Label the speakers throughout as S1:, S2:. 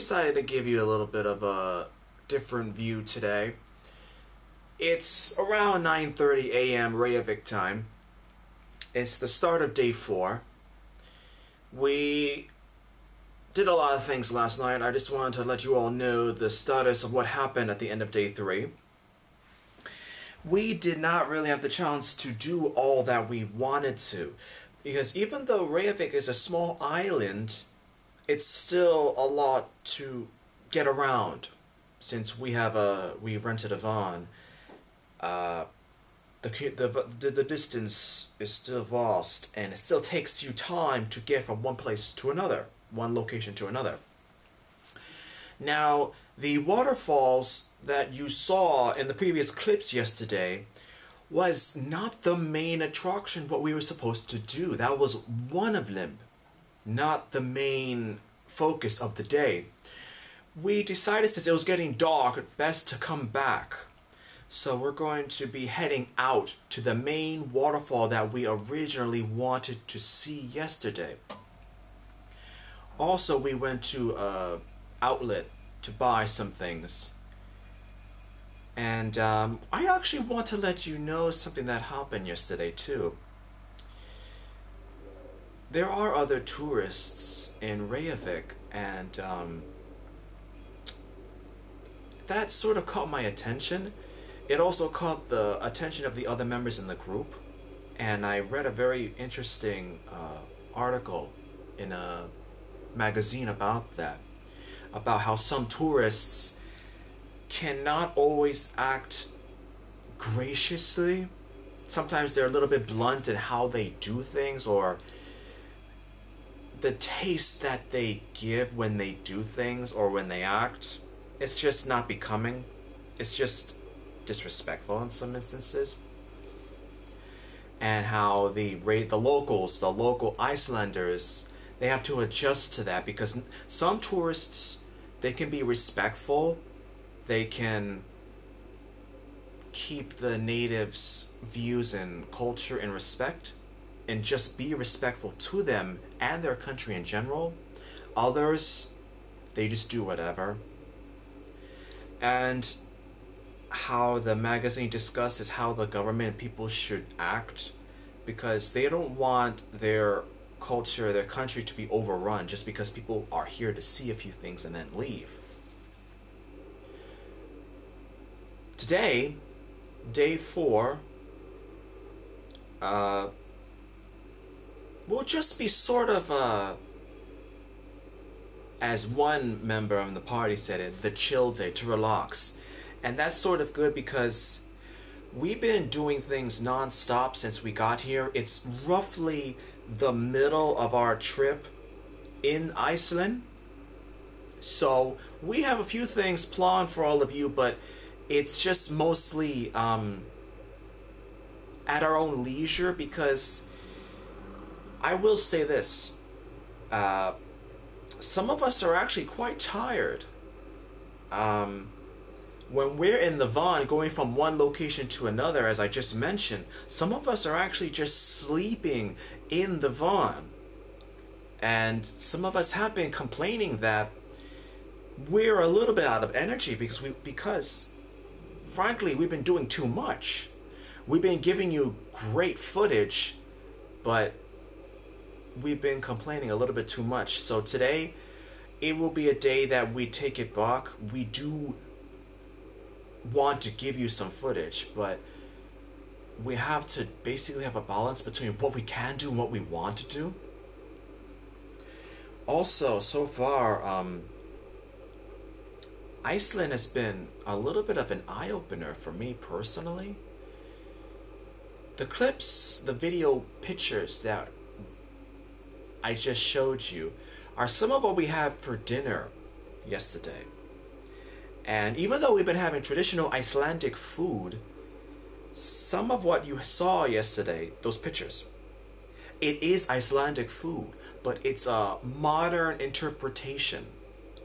S1: decided to give you a little bit of a different view today. It's around 9:30 a.m. Reykjavík time. It's the start of day 4. We did a lot of things last night. I just wanted to let you all know the status of what happened at the end of day 3. We did not really have the chance to do all that we wanted to, because even though Reykjavík is a small island, it's still a lot to get around. Since we rented a van, the distance is still vast, and it still takes you time to get from one place to another, one location to another. Now, the waterfalls that you saw in the previous clips yesterday was not the main attraction, what we were supposed to do. That was one of them, not the main focus of the day. We decided, since it was getting dark, best to come back. So we're going to be heading out to the main waterfall that we originally wanted to see yesterday. Also, we went to an outlet to buy some things. And I actually want to let you know something that happened yesterday too. There are other tourists in Reykjavík, and that sort of caught my attention. It also caught the attention of the other members in the group, and I read a very interesting article in a magazine about that, about how some tourists cannot always act graciously. Sometimes they're a little bit blunt in how they do things, or the taste that they give when they do things or when they act. It's just not becoming. It's just disrespectful in some instances. And how the locals, the local Icelanders, they have to adjust to that, because some tourists, they can be respectful. They can keep the natives' views and culture in respect and just be respectful to them and their country in general. Others, they just do whatever. And how the magazine discusses how the government and people should act, because they don't want their culture, their country to be overrun just because people are here to see a few things and then leave. Today, day 4, will just be sort of as one member of the party said it, the chill day, to relax. And that's sort of good because we've been doing things non-stop since we got here. It's roughly the middle of our trip in Iceland. So we have a few things planned for all of you, but it's just mostly at our own leisure, because I will say this. Some of us are actually quite tired. When we're in the van going from one location to another, as I just mentioned, some of us are actually just sleeping in the van. And some of us have been complaining that we're a little bit out of energy because frankly, we've been doing too much. We've been giving you great footage, but we've been complaining a little bit too much. So today, it will be a day that we take it back. We do want to give you some footage, but we have to basically have a balance between what we can do and what we want to do. Also, so far, Iceland has been a little bit of an eye-opener for me personally. The clips, the video pictures that I just showed you are some of what we had for dinner yesterday. And even though we've been having traditional Icelandic food, some of what you saw yesterday, those pictures, it is Icelandic food, but it's a modern interpretation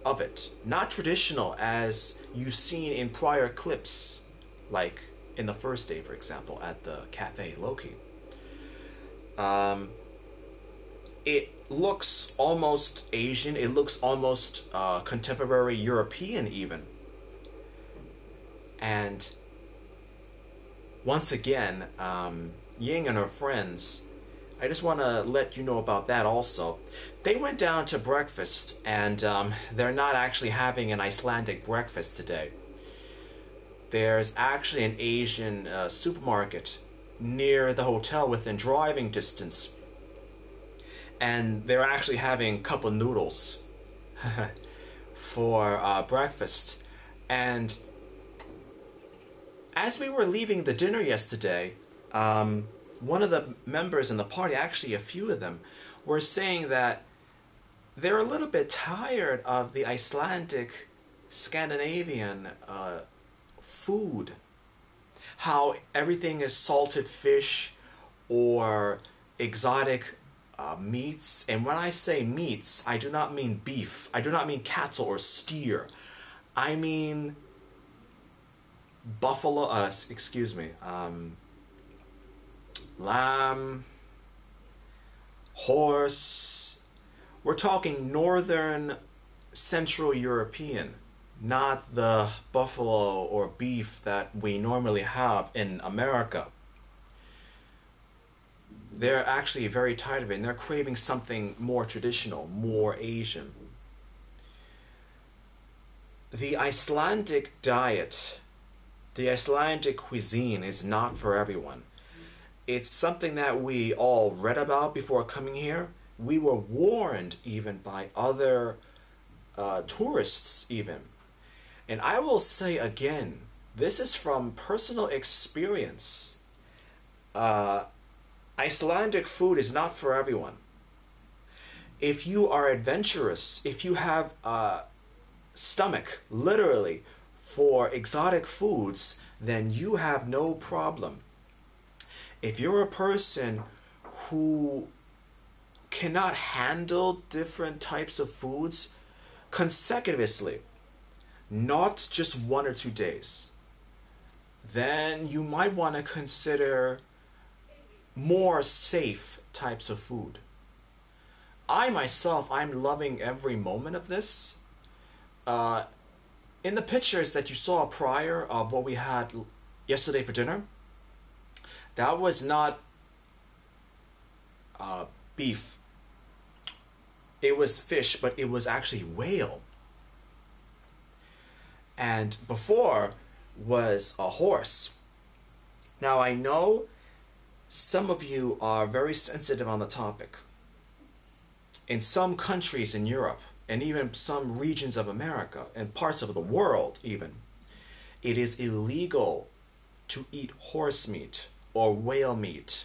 S1: of it. Not traditional as you've seen in prior clips, like in the first day, for example, at the Cafe Loki. It looks almost Asian. It looks almost contemporary European even. And once again, Ying and her friends, I just want to let you know about that also. They went down to breakfast, and they're not actually having an Icelandic breakfast today. There's actually an Asian supermarket near the hotel within driving distance, and they're actually having cup of noodles for breakfast. And as we were leaving the dinner yesterday, one of the members in the party, actually a few of them, were saying that they're a little bit tired of the Icelandic Scandinavian food. How everything is salted fish or exotic meats. And when I say meats, I do not mean beef. I do not mean cattle or steer. I mean buffalo, lamb, horse. We're talking northern Central European, not the buffalo or beef that we normally have in America. They're actually very tired of it, and they're craving something more traditional, more Asian. The Icelandic diet, the Icelandic cuisine is not for everyone. It's something that we all read about before coming here. We were warned even by other tourists even. And I will say again, this is from personal experience. Icelandic food is not for everyone. If you are adventurous, if you have a stomach, literally, for exotic foods, then you have no problem. If you're a person who cannot handle different types of foods consecutively, not just 1 or 2 days, then you might want to consider more safe types of food. I myself, I'm loving every moment of this. In the pictures that you saw prior of what we had yesterday for dinner, that was not beef. It was fish, but it was actually whale. And before was a horse. Now I know some of you are very sensitive on the topic. In some countries in Europe, and even some regions of America, and parts of the world even, it is illegal to eat horse meat or whale meat.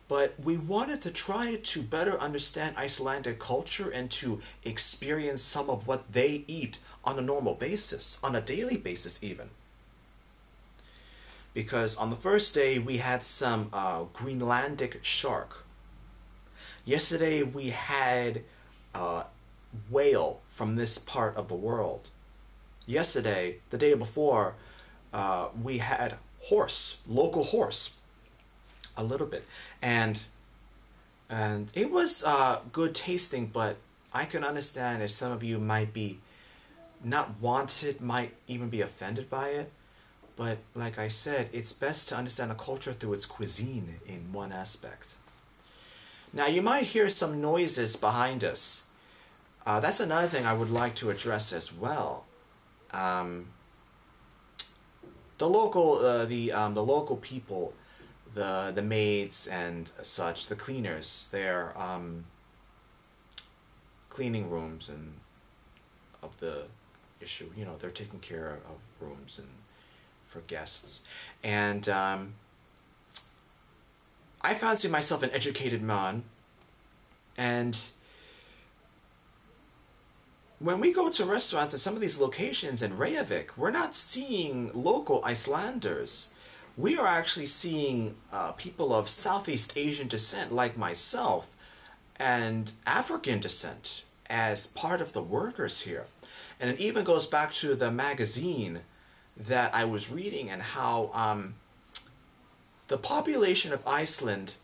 S1: But we wanted to try to better understand Icelandic culture and to experience some of what they eat on a normal basis, on a daily basis even. Because on the first day we had some Greenlandic shark. Yesterday we had whale from this part of the world. Yesterday, the day before, we had horse, local horse, a little bit, and it was good tasting. But I can understand if some of you might be not wanted, might even be offended by it. But like I said, it's best to understand a culture through its cuisine in one aspect. Now you might hear some noises behind us. That's another thing I would like to address as well. The local people, the maids and such, the cleaners, their cleaning rooms and of the issue. You know, they're taking care of rooms and for guests. And I fancy myself an educated man, and when we go to restaurants at some of these locations in Reykjavík, we're not seeing local Icelanders. We are actually seeing people of Southeast Asian descent like myself and African descent as part of the workers here. And it even goes back to the magazine that I was reading and how the population of Iceland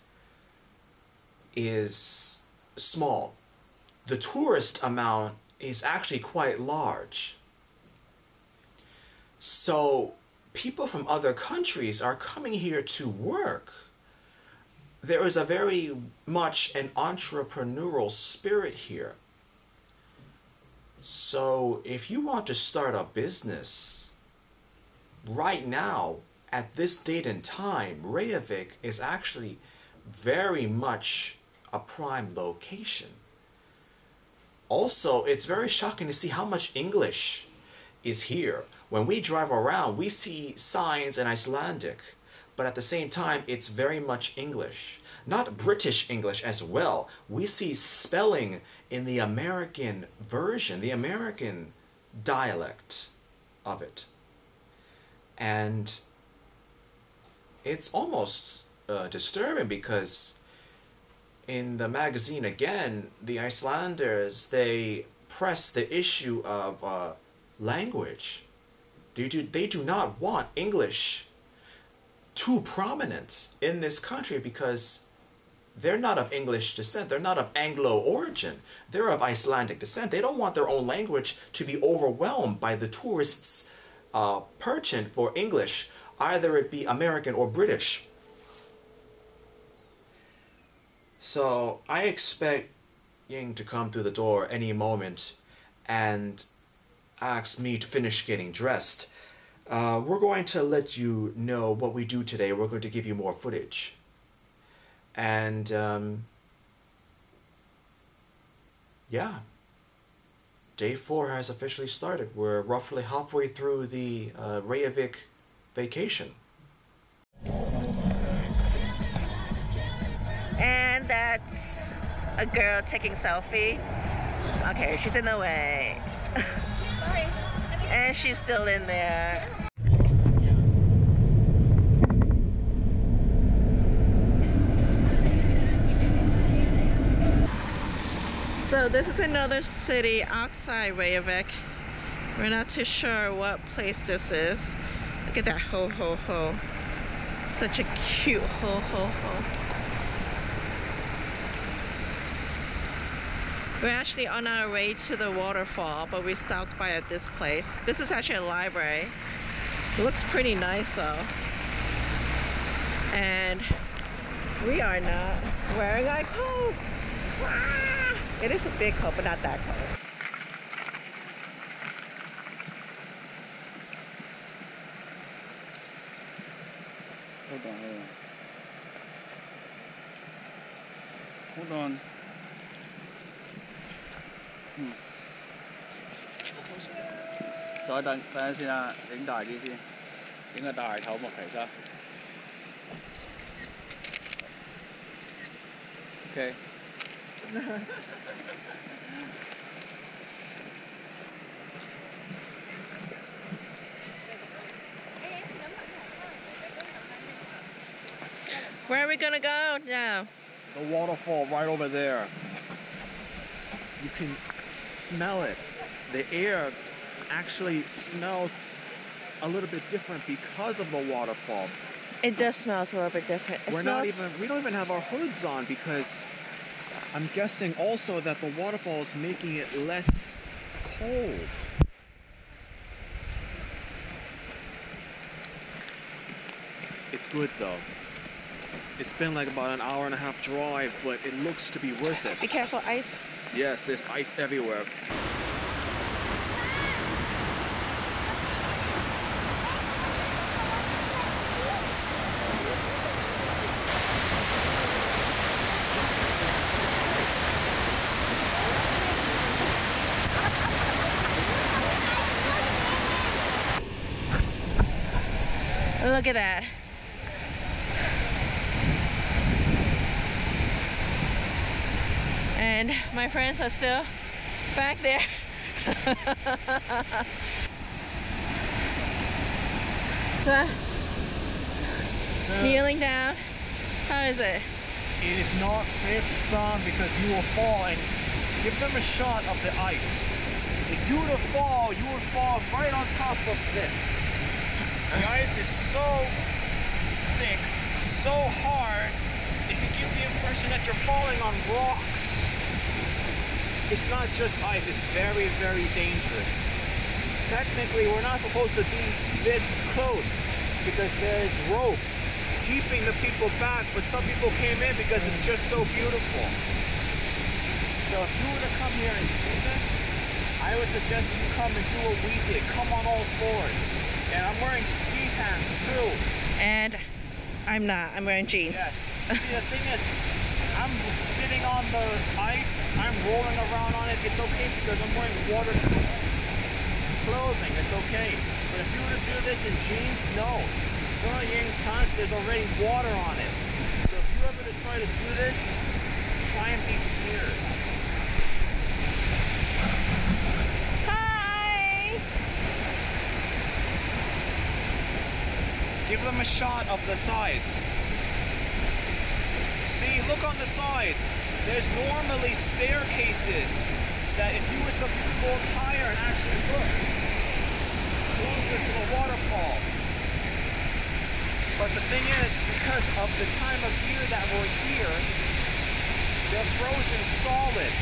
S1: is small. The tourist amount is actually quite large. So people from other countries are coming here to work. There is a very much an entrepreneurial spirit here. So if you want to start a business, right now, at this date and time, Reykjavik is actually very much a prime location. Also, it's very shocking to see how much English is here. When we drive around, we see signs in Icelandic, but at the same time, it's very much English. Not British English as well. We see spelling in the American version, the American dialect of it. And it's almost disturbing because in the magazine again, the Icelanders, they press the issue of language. They do not want English too prominent in this country because they're not of English descent. They're not of Anglo origin. They're of Icelandic descent. They don't want their own language to be overwhelmed by the tourists' penchant for English, either it be American or British. So I expect Ying to come through the door any moment and ask me to finish getting dressed. We're going to let you know what we do today. We're going to give you more footage. And yeah, day 4 has officially started. We're roughly halfway through the Reykjavik vacation.
S2: And that's a girl taking selfie. Okay, she's in the way. Sorry. And she's still in there. So this is another city outside Reykjavik. We're not too sure what place this is. Look at that ho ho ho. Such a cute ho ho ho. We're actually on our way to the waterfall, but we stopped by at this place. This is actually a library. It looks pretty nice though. And we are not wearing our coats. Ah! It is a big coat, but not that coat.
S3: Hold on. Rồi等陣先啊，影大啲先，影個大頭麥其實。OK。
S2: Where are we gonna go now?
S1: The waterfall right over there. You can smell it. The air actually smells a little bit different because of the waterfall.
S2: It does smell a little bit different.
S1: We don't even have our hoods on because I'm guessing also that the waterfall is making it less cold. It's good though. It's been like about an hour and a half drive, but it looks to be worth it.
S2: Be careful, ice.
S1: Yes, there's ice everywhere.
S2: Look at that. And my friends are still back there. Kneeling down. How is it?
S3: It is not safe to stand because you will fall, and give them a shot of the ice. If you were to fall, you would fall right on top of this. The ice is so thick, so hard, it could give the impression that you're falling on rocks. it's not just ice, it's very, very dangerous. Technically, we're not supposed to be this close because there's rope keeping the people back, but some people came in because it's just so beautiful. So if you were to come here and do this, I would suggest you come and do what we did. Come on all fours. And I'm wearing ski pants too.
S2: And I'm not. I'm wearing jeans.
S3: Yes. See, the thing is, I'm sitting on the ice. I'm rolling around on it. It's okay because I'm wearing waterproof clothing. It's okay. But if you were to do this in jeans, no. Some of Ying's pants, there's already water on it. So if you ever to try to do this, try and be prepared.
S2: Hi!
S3: Give them a shot of the sides. See, look on the sides. There's normally staircases that if you were to go up higher and actually look closer to the waterfall. But the thing is, because of the time of year that we're here, they're frozen solid.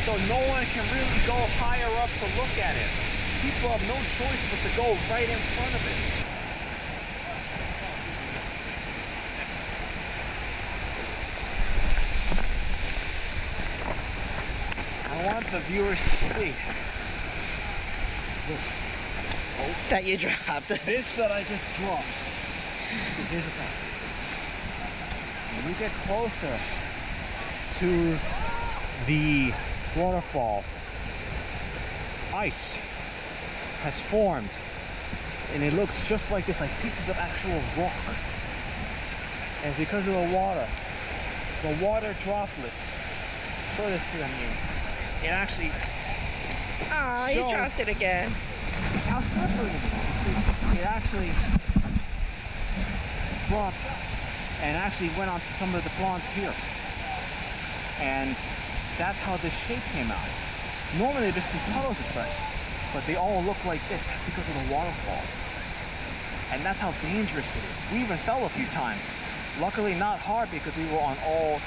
S3: So no one can really go higher up to look at it. People have no choice but to go right in front of it. I want the viewers to see this. Oh.
S2: That you dropped.
S3: This that I just dropped. See, here's the thing. When you get closer to the waterfall, ice has formed and it looks just like this, like pieces of actual rock. And it's because of the water droplets. Show this to them here. It actually
S2: Oh, you dropped it again.
S3: It's how slippery it is. You see, it actually dropped and actually went onto some of the plants here. And that's how this shape came out. Normally there'd just be puddles as such, but they all look like this. That's because of the waterfall. And that's how dangerous it is. We even fell a few times. Luckily not hard because we were on all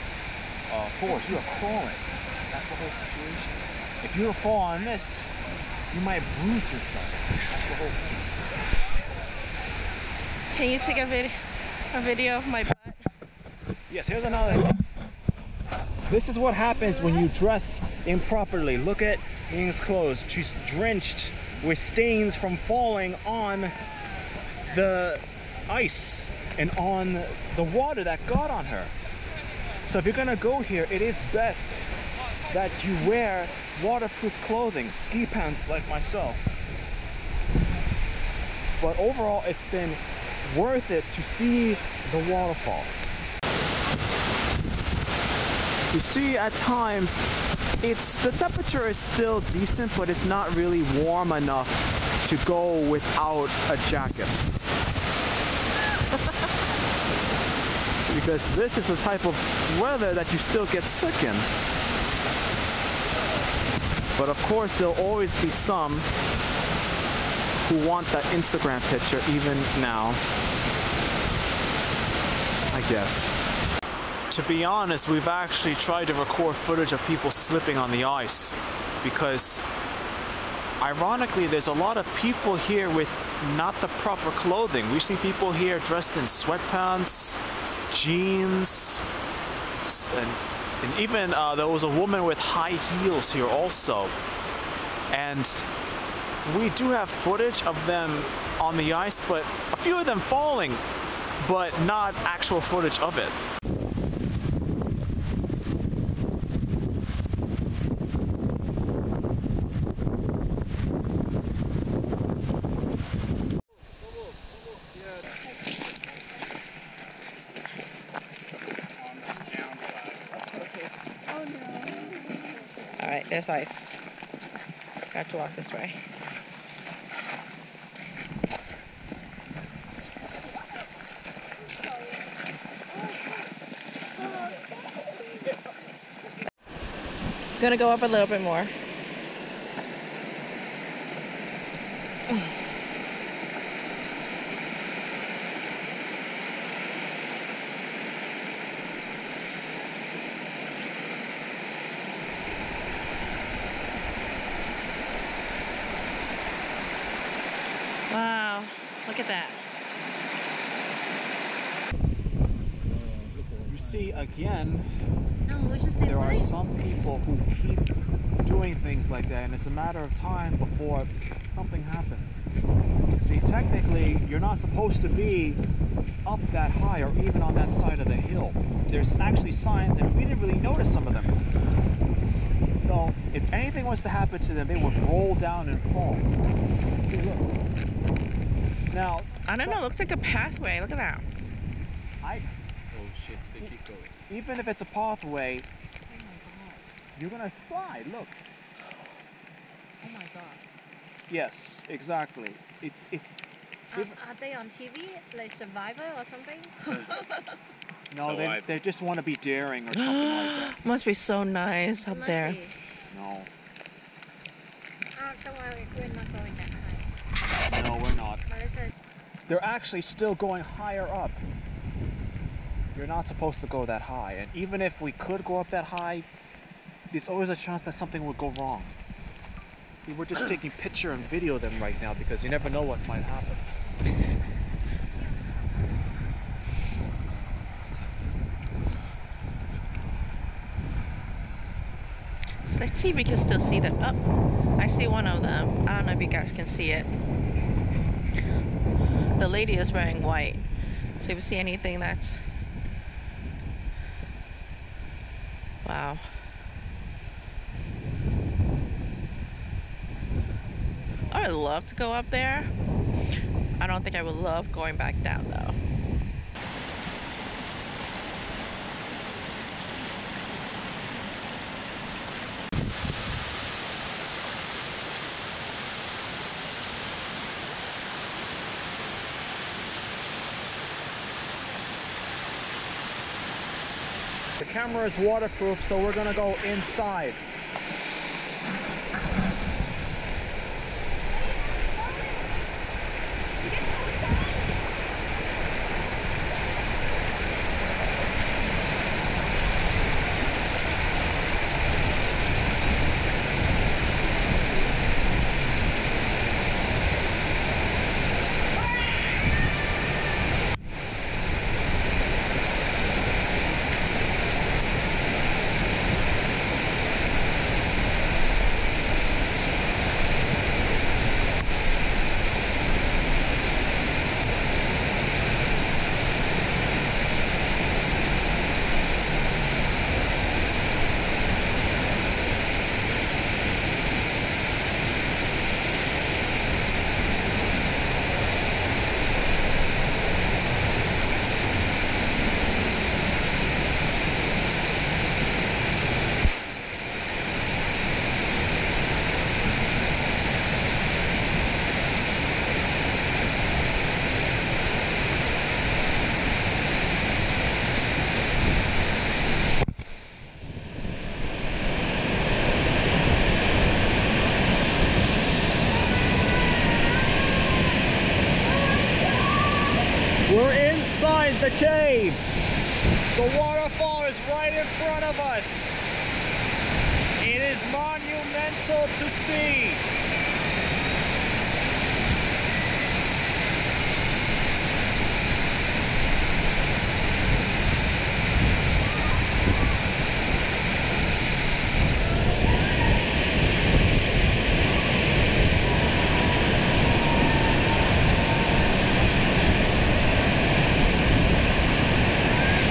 S3: fours. We were crawling. That's the whole situation. If you were to fall on this, you might bruise yourself. That's the whole thing.
S2: Can you take a video of my butt?
S3: Yes, here's another. This is what happens when you dress improperly. Look at Ying's clothes. She's drenched with stains from falling on the ice and on the water that got on her. So if you're gonna go here, it is best that you wear waterproof clothing, ski pants like myself. But overall, it's been worth it to see the waterfall. You see, at times, the temperature is still decent, but it's not really warm enough to go without a jacket. Because this is the type of weather that you still get sick in. But of course, there'll always be some who want that Instagram picture even now, I guess. To be honest, we've actually tried to record footage of people slipping on the ice because ironically, there's a lot of people here with not the proper clothing. We've seen people here dressed in sweatpants, jeans, and even there was a woman with high heels here also. And we do have footage of them on the ice, but a few of them falling, but not actual footage of it.
S2: Alright, there's ice. Got to walk this way. Gonna go up a little bit more. at that.
S3: You see, again,
S4: No,
S3: there are some people who keep doing things like that, and it's a matter of time before something happens. See, technically, you're not supposed to be up that high or even on that side of the hill. There's actually signs, and we didn't really notice some of them. So, if anything was to happen to them, they would roll down and fall. See, look. Now,
S2: I don't know, it looks like a pathway. Look at that.
S3: Oh shit, they keep going. Even if it's a pathway, you're gonna slide, look.
S4: Oh my god.
S3: Yes, exactly.
S4: Are they on TV, like Survivor or something?
S3: No, they just want to be daring or something like that.
S2: Must be so nice up there.
S3: No.
S4: Don't worry, we're not going that high.
S3: No, we're not.
S4: Melissa,
S3: They're actually still going higher up. You're not supposed to go that high. And even if we could go up that high, there's always a chance that something would go wrong. See, we're just taking picture and video of them right now because you never know what might happen.
S2: So let's see if we can still see them. Oh, I see one of them. I don't know if you guys can see it. The lady is wearing white. So if you see anything that's... Wow. I would love to go up there. I don't think I would love going back down though.
S3: The camera is waterproof, so we're gonna go inside. We're inside the cave. The waterfall is right in front of us. It is monumental to see.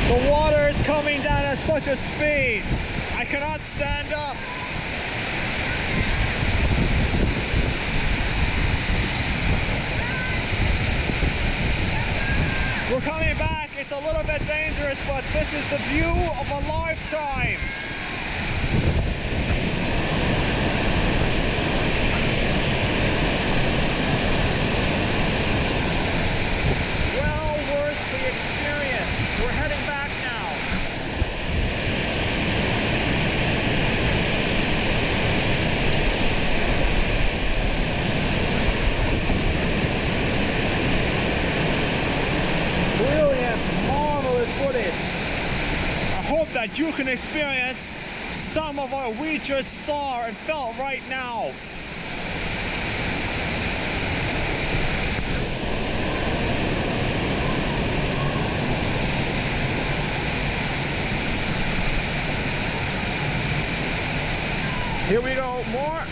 S3: The water is coming down at such a speed. I cannot stand up. We're coming back. It's a little bit dangerous, but this is the view of a lifetime. Well worth the experience. We're heading back now. Brilliant, marvelous footage. I hope that you can experience some of what we just saw and felt right now. Here we go, more.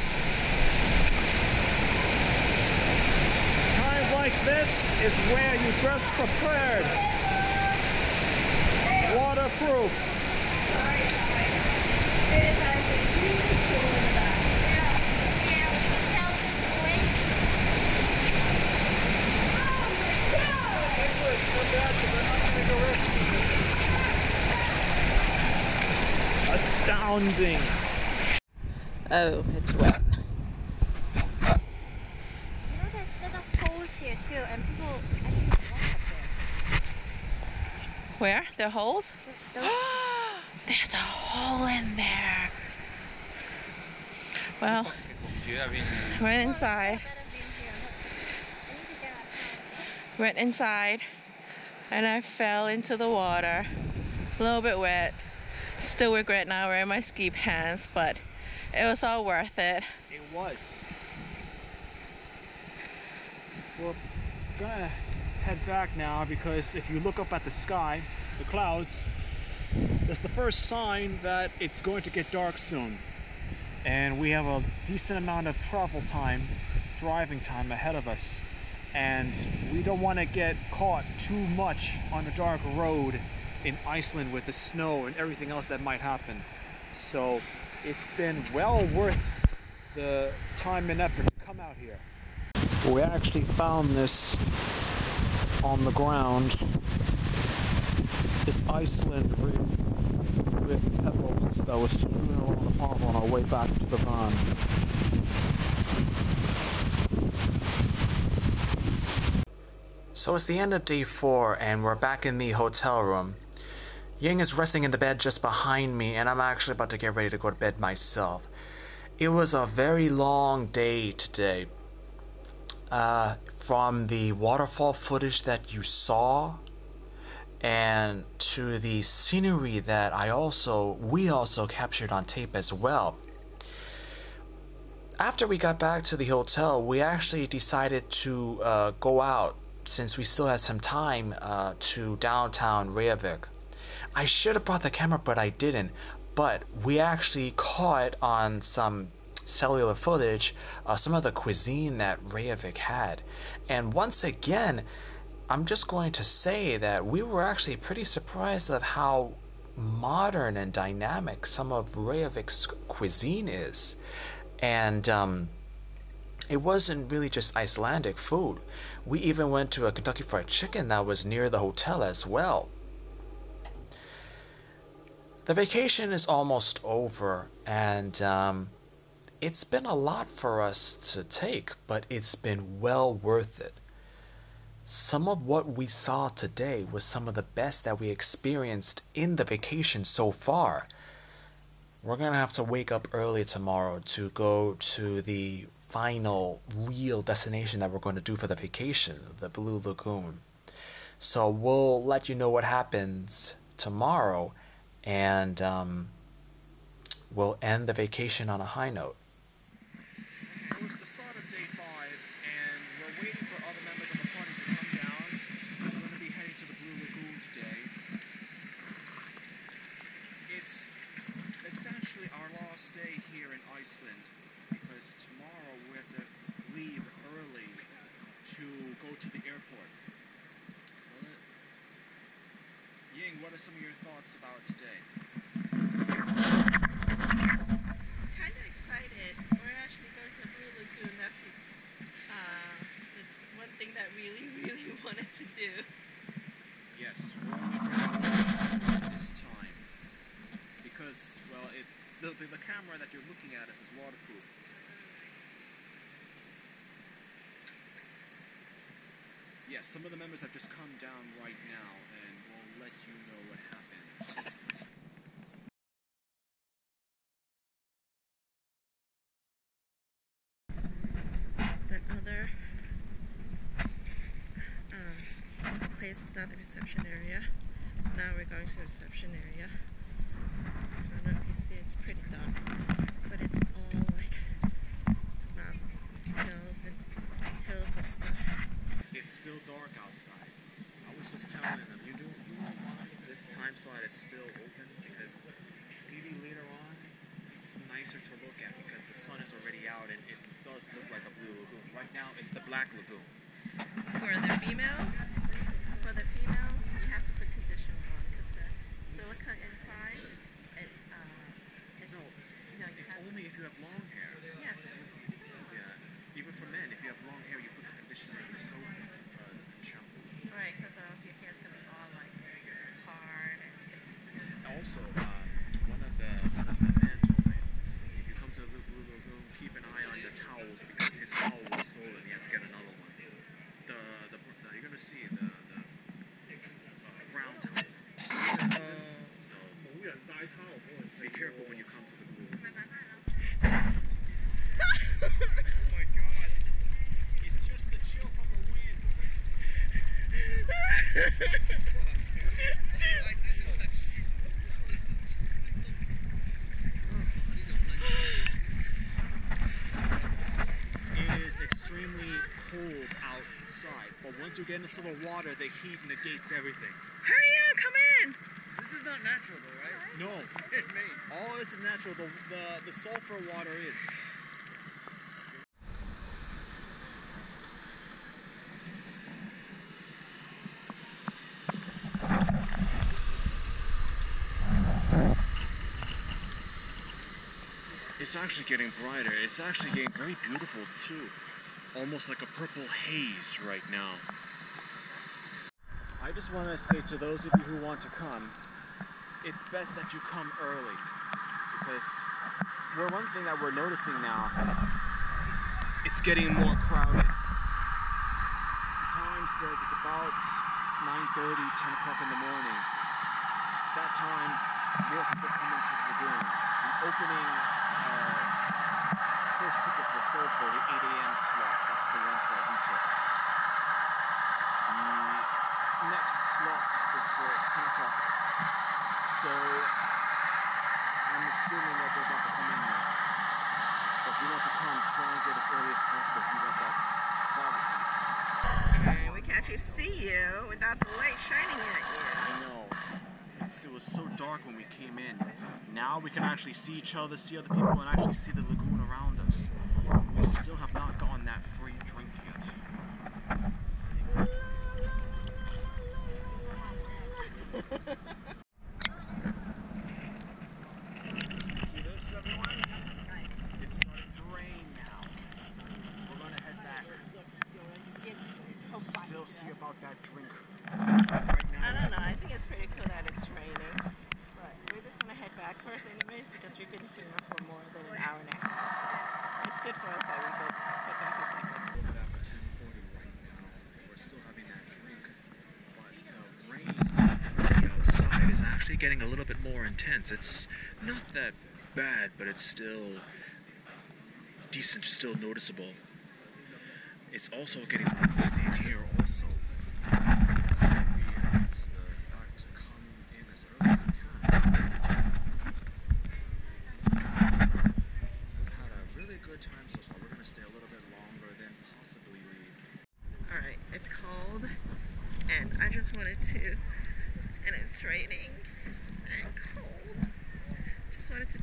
S3: Times like this is where you dress prepared. Waterproof. Astounding.
S2: Oh, it's wet.
S4: You know, there's little holes here too, and people actually walk up there.
S2: Where? There are holes?
S4: Those-
S2: There's a hole in there. Well, we're inside. Went inside and I fell into the water. A little bit wet. Still regret not wearing my ski pants, but it was all worth it.
S3: It was. We're gonna head back now because if you look up at the sky, the clouds, that's the first sign that it's going to get dark soon. And we have a decent amount of driving time ahead of us. And we don't want to get caught too much on a dark road in Iceland with the snow and everything else that might happen. So it's been well worth the time and effort to come out here. We actually found this on the ground. It's Iceland with pebbles that was strewn around the path on our way back to the van.
S1: So it's the end of day 4 and we're back in the hotel room. Ying is resting in the bed just behind me and I'm actually about to get ready to go to bed myself. It was a very long day today. From the waterfall footage that you saw and to the scenery that we also captured on tape as well. After we got back to the hotel, we actually decided to go out, since we still had some time, to downtown Reykjavík. I should have brought the camera, but I didn't. But we actually caught on some cellular footage some of the cuisine that Reykjavík had. And once again, I'm just going to say that we were actually pretty surprised of how modern and dynamic some of Reykjavík's cuisine is. And it wasn't really just Icelandic food. We even went to a Kentucky Fried Chicken that was near the hotel as well. The vacation is almost over, and it's been a lot for us to take, but it's been well worth it. Some of what we saw today was some of the best that we experienced in the vacation so far. We're gonna have to wake up early tomorrow to go to the final real destination that we're going to do for the vacation, the Blue Lagoon. So we'll let you know what happens tomorrow, and we'll end the vacation on a high note.
S3: So it's the start of day 5, and we're waiting for other members of the party to come down. We're going to be heading to the Blue Lagoon today. It's essentially our last day here in Iceland, because tomorrow we have to leave early to go to the airport. Ying, what are some of your thoughts about today?
S2: Kind of excited. We're actually going to Blue Lagoon. That's the one thing that really wanted to do.
S3: Yes, we're only grabbing this time because, well, the camera that you're looking at is waterproof. Yes, some of the members have just come down right now, and we'll let you know what happens.
S2: The other place is not the reception area. Now we're going to the reception area. I don't know if you see, it's pretty dark, but it's all like hills of stuff.
S3: It's still dark outside. I was just telling them, you don't mind this time slot is still open, because maybe later on it's nicer to look at, because sun is already out, it does look like a blue lagoon. Right now, it's the black lagoon.
S2: For the females, you have to put conditioner on because the silica inside, it's,
S3: No,
S2: you know, you
S3: it's
S2: have
S3: only if you have long hair.
S2: yes.
S3: Yeah, even for men, if you have long hair, you put the conditioner in the soap, the shampoo.
S2: Right, because else your hair's gonna be all like hard and sticky.
S3: Also, one of the men told me, if you come to the Blue Lagoon, keep an eye on your towels because his towel was stolen. He had to get another one. You're gonna see the brown towel. So be careful when you come to the Blue Lagoon. Oh my God! It's just the chill from the wind. It is extremely cold outside, but once you get into the water, the heat negates everything.
S2: Hurry up, come in!
S3: This is not natural though, right? No. All this is natural. The sulfur water is. It's actually getting brighter. It's actually getting very beautiful too. Almost like a purple haze right now. I just want to say to those of you who want to come, it's best that you come early. Because one thing that we're noticing now, it's getting more crowded. Time says it's about 9:30, 10 o'clock in the morning. That time, more people come into the lagoon. The opening first tickets were sold for the 8 a.m. slot. That's the one slot we took. The next slot is for 10 o'clock. So I'm assuming that they're about to come in now. So if you want to come, try and get as early as possible if you want that privacy.
S2: And we can actually see you without the light shining at you.
S3: I know. It was so dark when we came in. Now we can actually see each other, see other people, and actually see the lagoon around us. We still have not gotten that free drink yet. See this, everyone? It's starting to rain now. We're gonna head back. Still see about that drink. Right now.
S2: I don't know, I think it's pretty cool that it's raining. But we're just gonna head back first anyways because we've been here for more than an hour and a half. So it's good for us that we go head back a second.
S3: A little bit after 10:40 right now. We're still having that drink. But the rain outside is actually getting a little bit more intense. It's not that bad, but it's still decent, still noticeable. It's also getting more busy in here also. So we asked the guard to come in as early as we can. We've had a really good time so far. We're going to stay a little bit longer, then possibly leave.
S2: Alright, it's cold and I just wanted to, and it's raining and cold. Just wanted to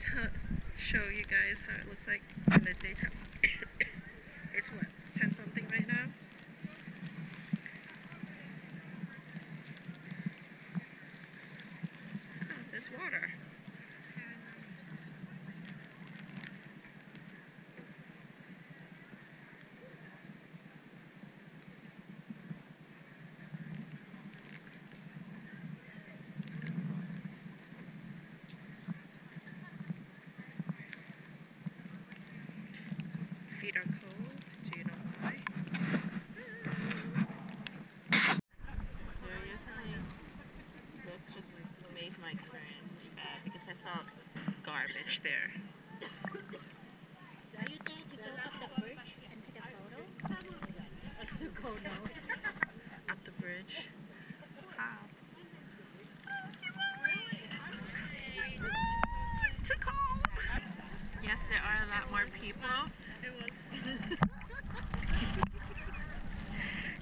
S2: show you guys how it looks like in the daytime. It's what, 10 something right now? Oh, there's water. Feet are cold. Do you know why? Seriously, this just made my experience bad because I saw garbage there.
S4: Are you going to go up the bridge and take a photo?
S2: It's too cold now. Up the bridge. Wow. It's too cold. Yes, there are a lot more people.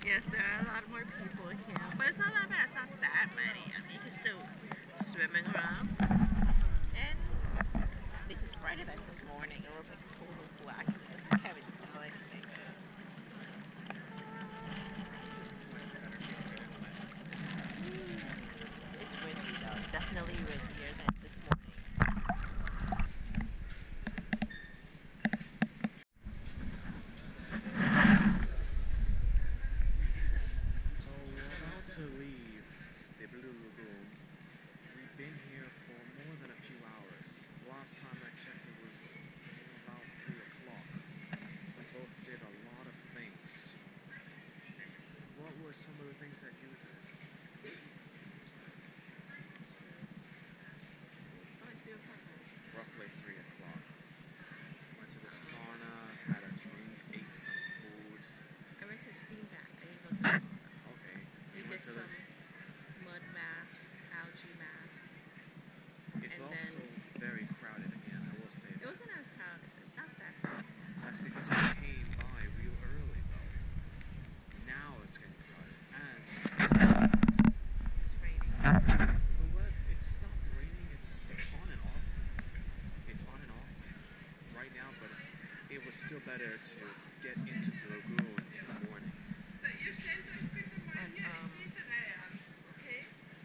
S2: Yes, there are a lot more people here, but it's not that bad. It's not that many. I mean, you can still swimming around. And this is brighter than this morning. It was like total definitely windier than this morning.
S1: So we're about to leave the Blue Lagoon. We've been here for more than a few hours. Last time I checked it was about 3 o'clock. We both did a lot of things. What were some of the things that you did? Roughly 3 o'clock. Went to the sauna, had a drink, ate some food.
S2: I went to a steam bath. I didn't go to the sauna.
S1: Okay.
S2: We did some mud mask, algae mask.
S1: It's
S2: and
S1: also very crowded again, I will say
S2: It
S1: that.
S2: wasn't as crowded. Not that crowded.
S1: That's because we came by real early though. Now it's getting crowded. And
S2: It's raining.
S1: but what? It's not raining, it's on and off. It's on and off right now, but it was still better to get into the lagoon in the morning.
S2: And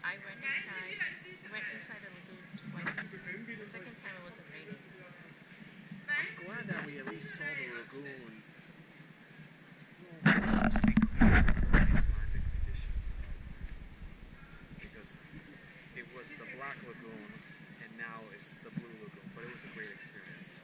S2: I went inside the lagoon twice. The second time it wasn't raining.
S1: I'm glad that we at least saw the lagoon. Well, mostly clear for Icelandic conditions. Because it was the Black Lagoon and now it's the Blue Lagoon. But it was a great experience.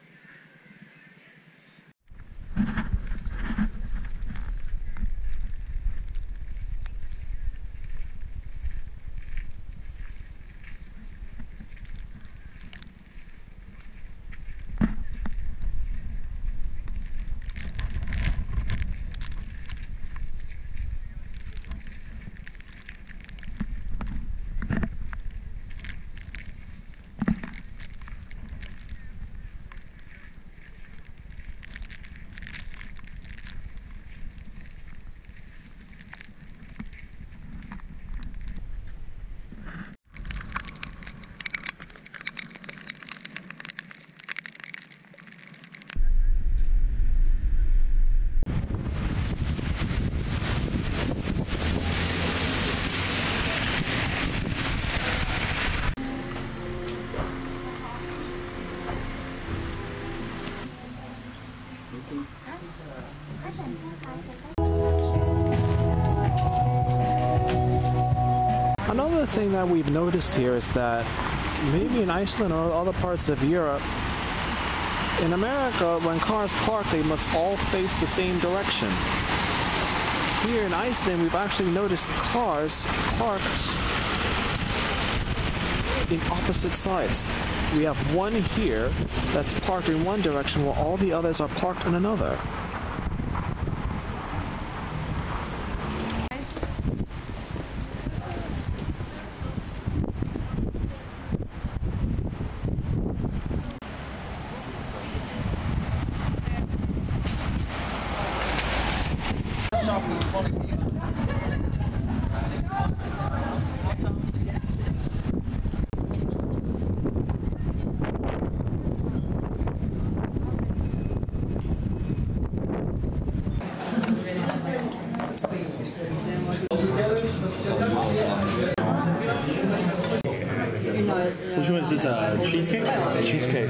S1: Another thing that we've noticed here is that maybe in Iceland or other parts of Europe, in America, when cars park, they must all face the same direction. Here in Iceland, we've actually noticed cars parked in opposite sides. We have one here that's parked in one direction while all the others are parked in another.
S3: Which one is this? Cheesecake?
S1: Cheesecake.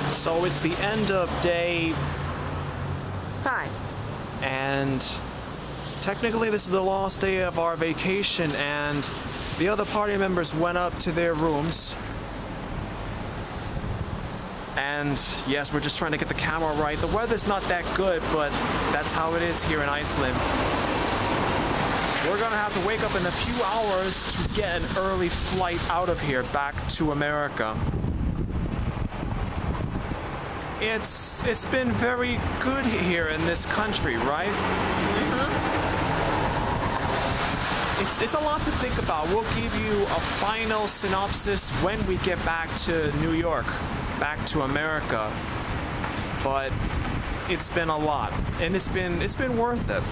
S1: So it's the end of day
S2: 5.
S1: and technically this is the last day of our vacation, and the other party members went up to their rooms. And yes, we're just trying to get the camera right. The weather's not that good, but that's how it is here in Iceland. We're gonna have to wake up in a few hours to get an early flight out of here back to America. It's been very good here in this country, right? It's a lot to think about. We'll give you a final synopsis when we get back to New York, back to America. But it's been a lot, and it's been worth it.